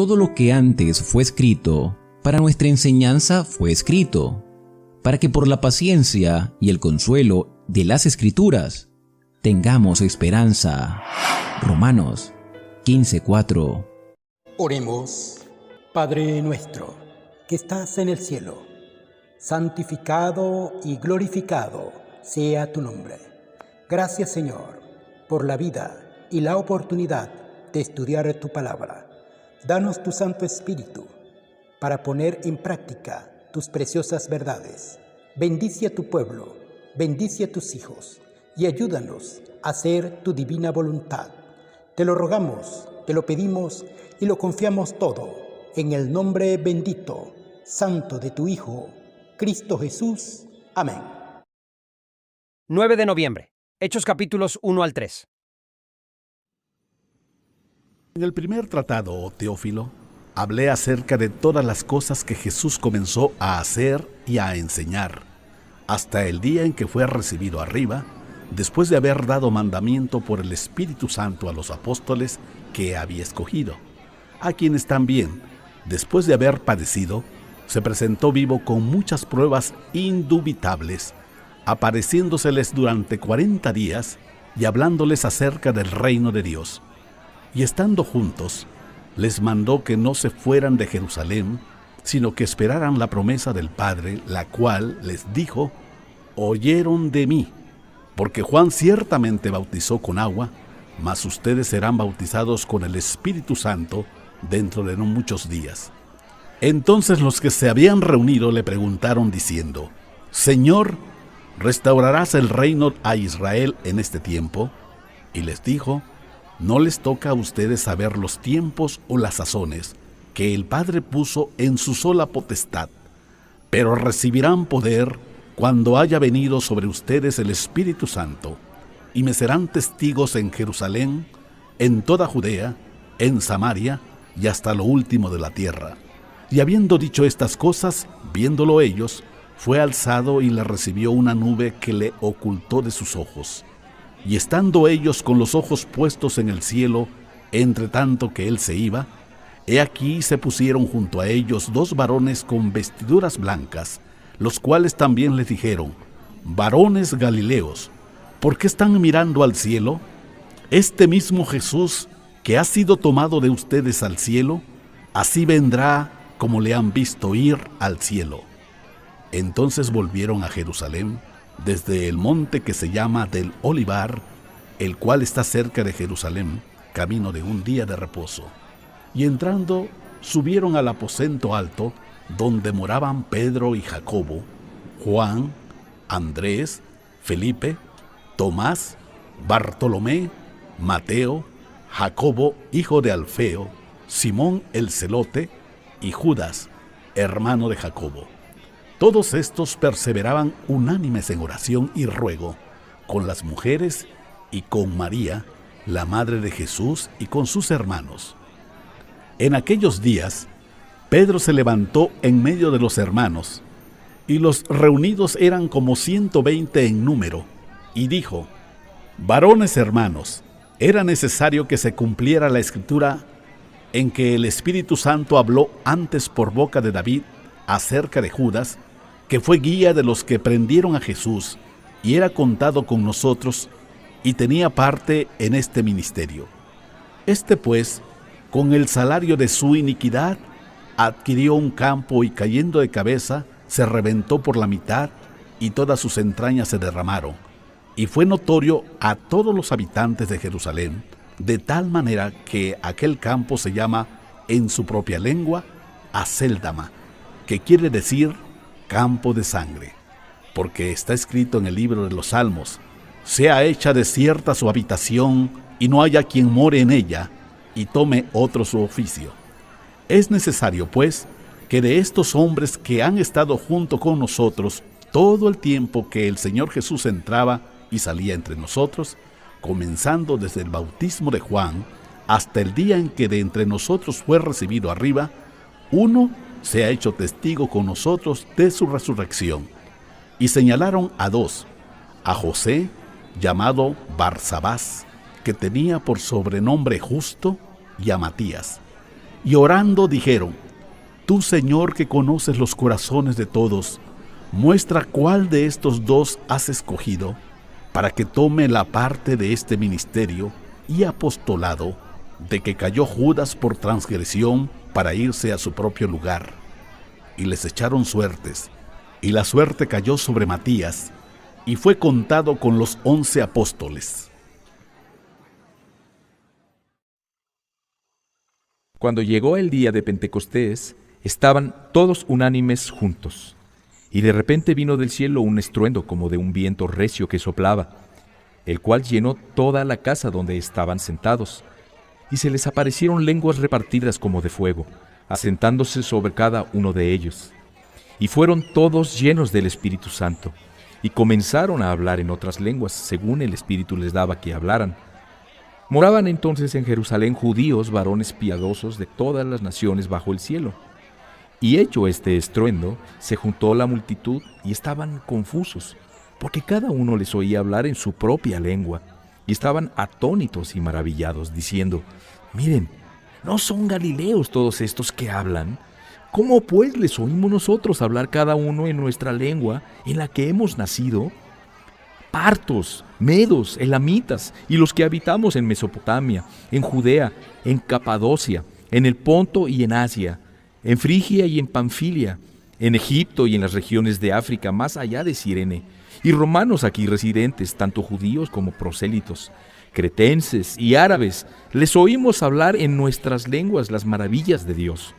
todo lo que antes fue escrito, para nuestra enseñanza fue escrito, para que por la paciencia y el consuelo de las Escrituras tengamos esperanza. Romanos 15:4. Oremos. Padre nuestro, que estás en el cielo, santificado y glorificado sea tu nombre. Gracias, Señor, por la vida y la oportunidad de estudiar tu palabra. Danos tu Santo Espíritu para poner en práctica tus preciosas verdades. Bendice a tu pueblo, bendice a tus hijos y ayúdanos a hacer tu divina voluntad. Te lo rogamos, te lo pedimos y lo confiamos todo en el nombre bendito, santo de tu Hijo, Cristo Jesús. Amén. 9 de noviembre. Hechos capítulos 1 al 3. En el primer tratado, oh Teófilo, hablé acerca de todas las cosas que Jesús comenzó a hacer y a enseñar, hasta el día en que fue recibido arriba, después de haber dado mandamiento por el Espíritu Santo a los apóstoles que había escogido, a quienes también, después de haber padecido, se presentó vivo con muchas pruebas indubitables, apareciéndoseles durante 40 días y hablándoles acerca del reino de Dios. Y estando juntos, les mandó que no se fueran de Jerusalén, sino que esperaran la promesa del Padre, la cual les dijo: oyeron de mí, porque Juan ciertamente bautizó con agua, mas ustedes serán bautizados con el Espíritu Santo dentro de no muchos días. Entonces los que se habían reunido le preguntaron diciendo: Señor, ¿restaurarás el reino a Israel en este tiempo? Y les dijo: no les toca a ustedes saber los tiempos o las sazones que el Padre puso en su sola potestad, pero recibirán poder cuando haya venido sobre ustedes el Espíritu Santo, y me serán testigos en Jerusalén, en toda Judea, en Samaria y hasta lo último de la tierra. Y habiendo dicho estas cosas, viéndolo ellos, fue alzado y le recibió una nube que le ocultó de sus ojos. Y estando ellos con los ojos puestos en el cielo, entre tanto que él se iba, he aquí se pusieron junto a ellos 2 varones con vestiduras blancas, los cuales también les dijeron: varones Galileos, ¿por qué están mirando al cielo? Este mismo Jesús, que ha sido tomado de ustedes al cielo, así vendrá como le han visto ir al cielo. Entonces volvieron a Jerusalén, desde el monte que se llama del Olivar, el cual está cerca de Jerusalén, camino de un día de reposo. Y entrando, subieron al aposento alto, donde moraban Pedro y Jacobo, Juan, Andrés, Felipe, Tomás, Bartolomé, Mateo, Jacobo, hijo de Alfeo, Simón el celote, y Judas, hermano de Jacobo. Todos estos perseveraban unánimes en oración y ruego, con las mujeres y con María, la madre de Jesús, y con sus hermanos. En aquellos días, Pedro se levantó en medio de los hermanos, y los reunidos eran como 120 en número, y dijo: varones hermanos, era necesario que se cumpliera la Escritura en que el Espíritu Santo habló antes por boca de David acerca de Judas, que fue guía de los que prendieron a Jesús, y era contado con nosotros, y tenía parte en este ministerio. Este pues, con el salario de su iniquidad, adquirió un campo, y cayendo de cabeza, se reventó por la mitad, y todas sus entrañas se derramaron. Y fue notorio a todos los habitantes de Jerusalén, de tal manera que aquel campo se llama, en su propia lengua, Acéldama, que quiere decir campo de sangre, porque está escrito en el libro de los Salmos: sea hecha desierta su habitación, y no haya quien more en ella, y tome otro su oficio. Es necesario, pues, que de estos hombres que han estado junto con nosotros todo el tiempo que el Señor Jesús entraba y salía entre nosotros, comenzando desde el bautismo de Juan hasta el día en que de entre nosotros fue recibido arriba, uno se ha hecho testigo con nosotros de su resurrección. Y señalaron a 2, a José, llamado Barsabás, que tenía por sobrenombre Justo, y a Matías. y orando dijeron: Tú, Señor, que conoces los corazones de todos, muestra cuál de estos dos has escogido para que tome la parte de este ministerio y apostolado de que cayó Judas por transgresión para irse a su propio lugar. Y les echaron suertes, y la suerte cayó sobre Matías, y fue contado con los 11 apóstoles. Cuando llegó el día de Pentecostés, estaban todos unánimes juntos. Y de repente vino del cielo un estruendo como de un viento recio que soplaba, el cual llenó toda la casa donde estaban sentados. Y se les aparecieron lenguas repartidas como de fuego, asentándose sobre cada uno de ellos. Y fueron todos llenos del Espíritu Santo, y comenzaron a hablar en otras lenguas, según el Espíritu les daba que hablaran. Moraban entonces en Jerusalén judíos, varones piadosos de todas las naciones bajo el cielo. Y hecho este estruendo, se juntó la multitud y estaban confusos, porque cada uno les oía hablar en su propia lengua, y estaban atónitos y maravillados, diciendo: Miren, ¿no son galileos todos estos que hablan? ¿Cómo pues les oímos nosotros hablar cada uno en nuestra lengua en la que hemos nacido? Partos, medos, elamitas y los que habitamos en Mesopotamia, en Judea, en Capadocia, en el Ponto y en Asia, en Frigia y en Panfilia, en Egipto y en las regiones de África más allá de Cirene, y romanos aquí residentes, tanto judíos como prosélitos, cretenses y árabes, les oímos hablar en nuestras lenguas las maravillas de Dios.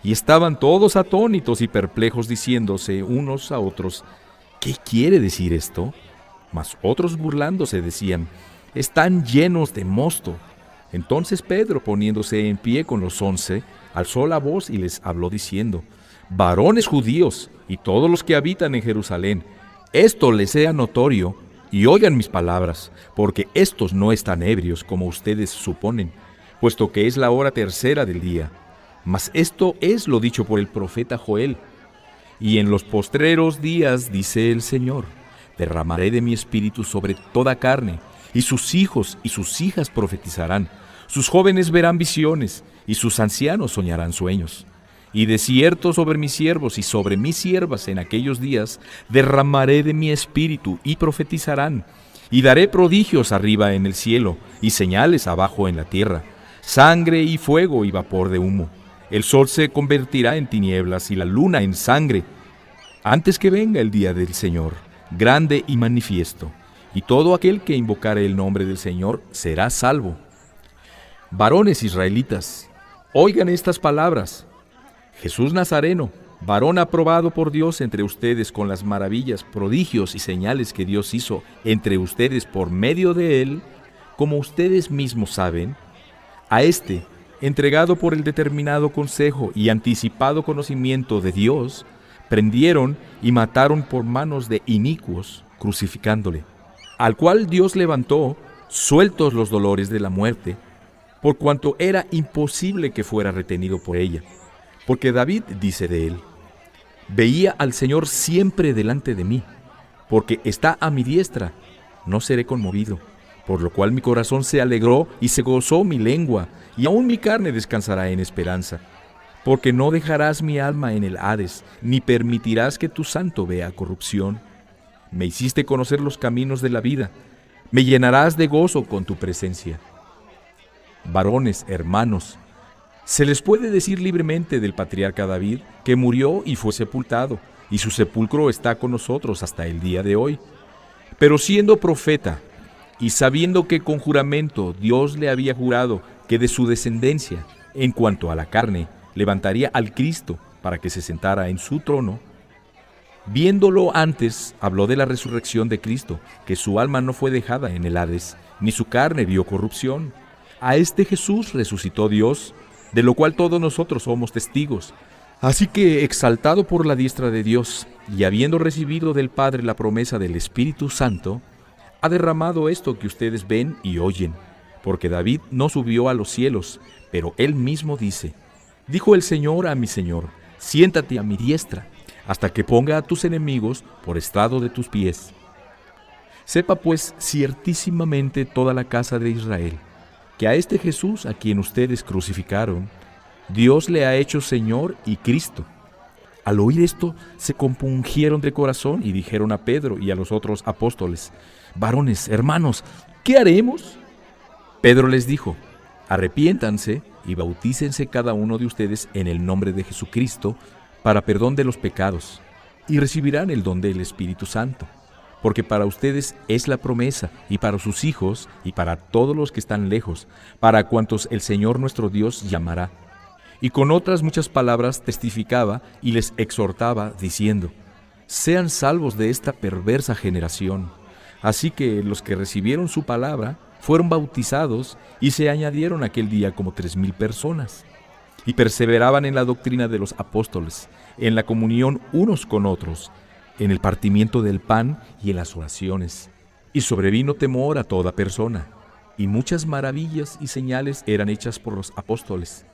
Y estaban todos atónitos y perplejos, diciéndose unos a otros: ¿Qué quiere decir esto? Mas otros burlándose decían: Están llenos de mosto. Entonces Pedro, poniéndose en pie con los 11, alzó la voz y les habló diciendo: Varones judíos y todos los que habitan en Jerusalén, esto les sea notorio, y oigan mis palabras, porque estos no están ebrios como ustedes suponen, puesto que es la hora tercera del día. Mas esto es lo dicho por el profeta Joel. Y en los postreros días, dice el Señor, derramaré de mi espíritu sobre toda carne, y sus hijos y sus hijas profetizarán, sus jóvenes verán visiones, y sus ancianos soñarán sueños. Y de cierto sobre mis siervos y sobre mis siervas en aquellos días derramaré de mi espíritu, y profetizarán, y daré prodigios arriba en el cielo, y señales abajo en la tierra, sangre y fuego y vapor de humo. El sol se convertirá en tinieblas y la luna en sangre, antes que venga el día del Señor, grande y manifiesto, y todo aquel que invocare el nombre del Señor será salvo. Varones israelitas, oigan estas palabras. Jesús Nazareno, varón aprobado por Dios entre ustedes con las maravillas, prodigios y señales que Dios hizo entre ustedes por medio de él, como ustedes mismos saben, a este, entregado por el determinado consejo y anticipado conocimiento de Dios, prendieron y mataron por manos de inicuos, crucificándole, al cual Dios levantó, sueltos los dolores de la muerte, por cuanto era imposible que fuera retenido por ella. Porque David dice de él: Veía al Señor siempre delante de mí, porque está a mi diestra, no seré conmovido. Por lo cual mi corazón se alegró y se gozó mi lengua, y aún mi carne descansará en esperanza. Porque no dejarás mi alma en el Hades, ni permitirás que tu santo vea corrupción. Me hiciste conocer los caminos de la vida, me llenarás de gozo con tu presencia. Varones, hermanos, se les puede decir libremente del patriarca David, que murió y fue sepultado, y su sepulcro está con nosotros hasta el día de hoy. Pero siendo profeta, y sabiendo que con juramento Dios le había jurado que de su descendencia, en cuanto a la carne, levantaría al Cristo para que se sentara en su trono, viéndolo antes, habló de la resurrección de Cristo, que su alma no fue dejada en el Hades, ni su carne vio corrupción. A este Jesús resucitó Dios, de lo cual todos nosotros somos testigos. Así que, exaltado por la diestra de Dios, y habiendo recibido del Padre la promesa del Espíritu Santo, ha derramado esto que ustedes ven y oyen, porque David no subió a los cielos, pero él mismo dice: Dijo el Señor a mi Señor, siéntate a mi diestra, hasta que ponga a tus enemigos por estrado de tus pies. Sepa pues ciertísimamente toda la casa de Israel, que a este Jesús a quien ustedes crucificaron, Dios le ha hecho Señor y Cristo. Al oír esto, se compungieron de corazón y dijeron a Pedro y a los otros apóstoles: varones, hermanos, ¿qué haremos? Pedro les dijo: arrepiéntanse y bautícense cada uno de ustedes en el nombre de Jesucristo para perdón de los pecados, y recibirán el don del Espíritu Santo, porque para ustedes es la promesa, y para sus hijos, y para todos los que están lejos, para cuantos el Señor nuestro Dios llamará. Y con otras muchas palabras testificaba y les exhortaba, diciendo: sean salvos de esta perversa generación. Así que los que recibieron su palabra fueron bautizados, y se añadieron aquel día como 3,000 personas. Y perseveraban en la doctrina de los apóstoles, en la comunión unos con otros, en el partimiento del pan y en las oraciones. Y sobrevino temor a toda persona, y muchas maravillas y señales eran hechas por los apóstoles.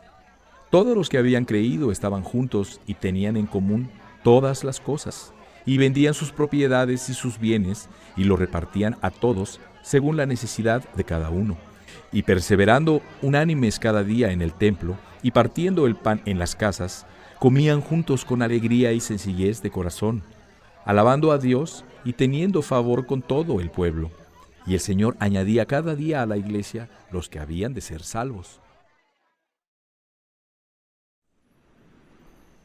Todos los que habían creído estaban juntos y tenían en común todas las cosas, y vendían sus propiedades y sus bienes, y lo repartían a todos según la necesidad de cada uno. Y perseverando unánimes cada día en el templo, y partiendo el pan en las casas, comían juntos con alegría y sencillez de corazón, alabando a Dios y teniendo favor con todo el pueblo. Y el Señor añadía cada día a la iglesia los que habían de ser salvos.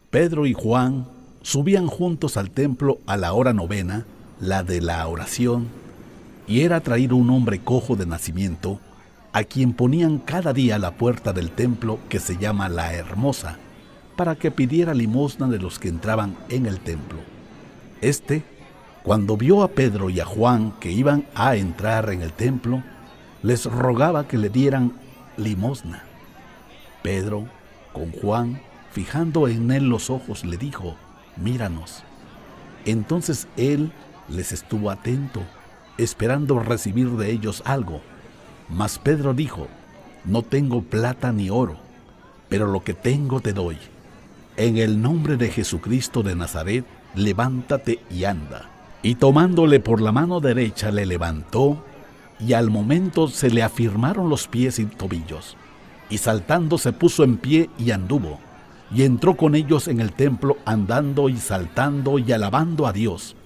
Pedro y Juan subían juntos al templo a la hora novena, la de la oración, y era traído un hombre cojo de nacimiento, a quien ponían cada día a la puerta del templo que se llama La Hermosa, para que pidiera limosna de los que entraban en el templo. Este, cuando vio a Pedro y a Juan que iban a entrar en el templo, les rogaba que le dieran limosna. Pedro, con Juan, fijando en él los ojos, le dijo: míranos. Entonces él les estuvo atento, esperando recibir de ellos algo. Mas Pedro dijo: no tengo plata ni oro, pero lo que tengo te doy. En el nombre de Jesucristo de Nazaret, levántate y anda. Y tomándole por la mano derecha le levantó, y al momento se le afirmaron los pies y tobillos. Y saltando se puso en pie y anduvo, y entró con ellos en el templo andando y saltando y alabando a Dios.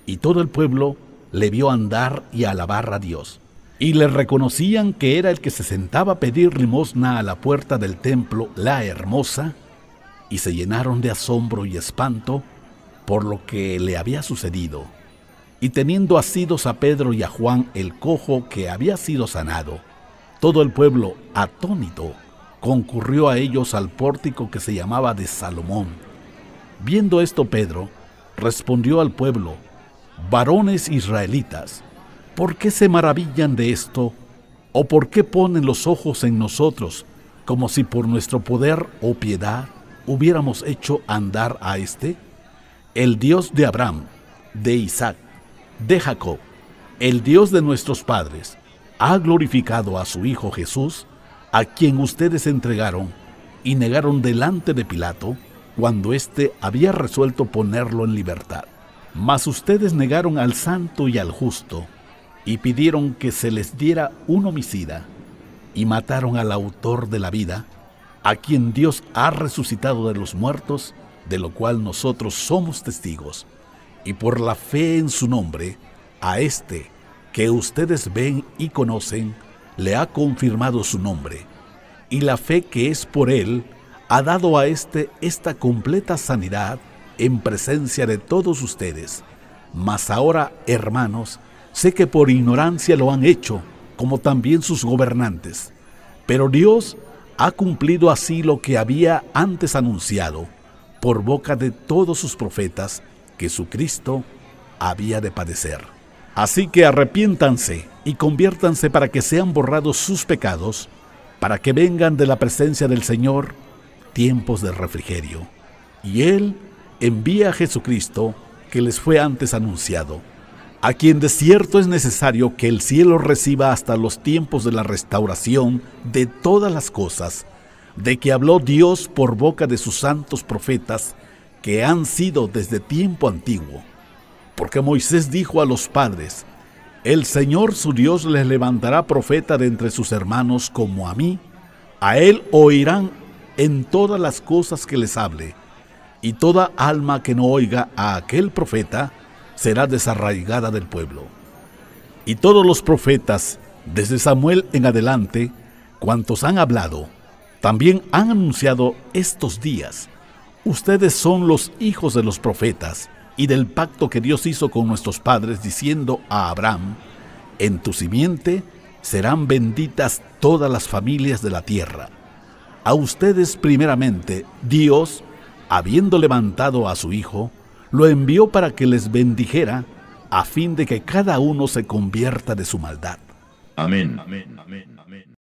Y todo el pueblo le vio andar y alabar a Dios. Y le reconocían que era el que se sentaba a pedir limosna a la puerta del templo, La Hermosa, y se llenaron de asombro y espanto por lo que le había sucedido. Y teniendo asidos a Pedro y a Juan el cojo que había sido sanado, todo el pueblo, atónito, concurrió a ellos al pórtico que se llamaba de Salomón. Viendo esto, Pedro respondió al pueblo: varones israelitas, ¿por qué se maravillan de esto? ¿O por qué ponen los ojos en nosotros, como si por nuestro poder o piedad hubiéramos hecho andar a este? El Dios de Abraham, de Isaac, de Jacob, el Dios de nuestros padres, ha glorificado a su Hijo Jesús, a quien ustedes entregaron y negaron delante de Pilato, cuando éste había resuelto ponerlo en libertad. Mas ustedes negaron al santo y al justo, y pidieron que se les diera un homicida, y mataron al autor de la vida, a quien Dios ha resucitado de los muertos, de lo cual nosotros somos testigos. Y por la fe en su nombre, a este que ustedes ven y conocen, le ha confirmado su nombre, y la fe que es por él ha dado a este esta completa sanidad en presencia de todos ustedes. Mas ahora, hermanos, sé que por ignorancia lo han hecho, como también sus gobernantes. Pero Dios ha cumplido así lo que había antes anunciado, por boca de todos sus profetas, que su Cristo había de padecer. Así que arrepiéntanse y conviértanse para que sean borrados sus pecados, para que vengan de la presencia del Señor tiempos de refrigerio. Y Él envía a Jesucristo, que les fue antes anunciado, a quien de cierto es necesario que el cielo reciba hasta los tiempos de la restauración de todas las cosas, de que habló Dios por boca de sus santos profetas, que han sido desde tiempo antiguo. Porque Moisés dijo a los padres: el Señor su Dios les levantará profeta de entre sus hermanos como a mí. A él oirán en todas las cosas que les hable, y toda alma que no oiga a aquel profeta será desarraigada del pueblo. Y todos los profetas, desde Samuel en adelante, cuantos han hablado, también han anunciado estos días. Ustedes son los hijos de los profetas y del pacto que Dios hizo con nuestros padres, diciendo a Abraham: en tu simiente serán benditas todas las familias de la tierra. A ustedes primeramente, Dios, habiendo levantado a su Hijo, lo envió para que les bendijera, a fin de que cada uno se convierta de su maldad. Amén. Amén. Amén. Amén.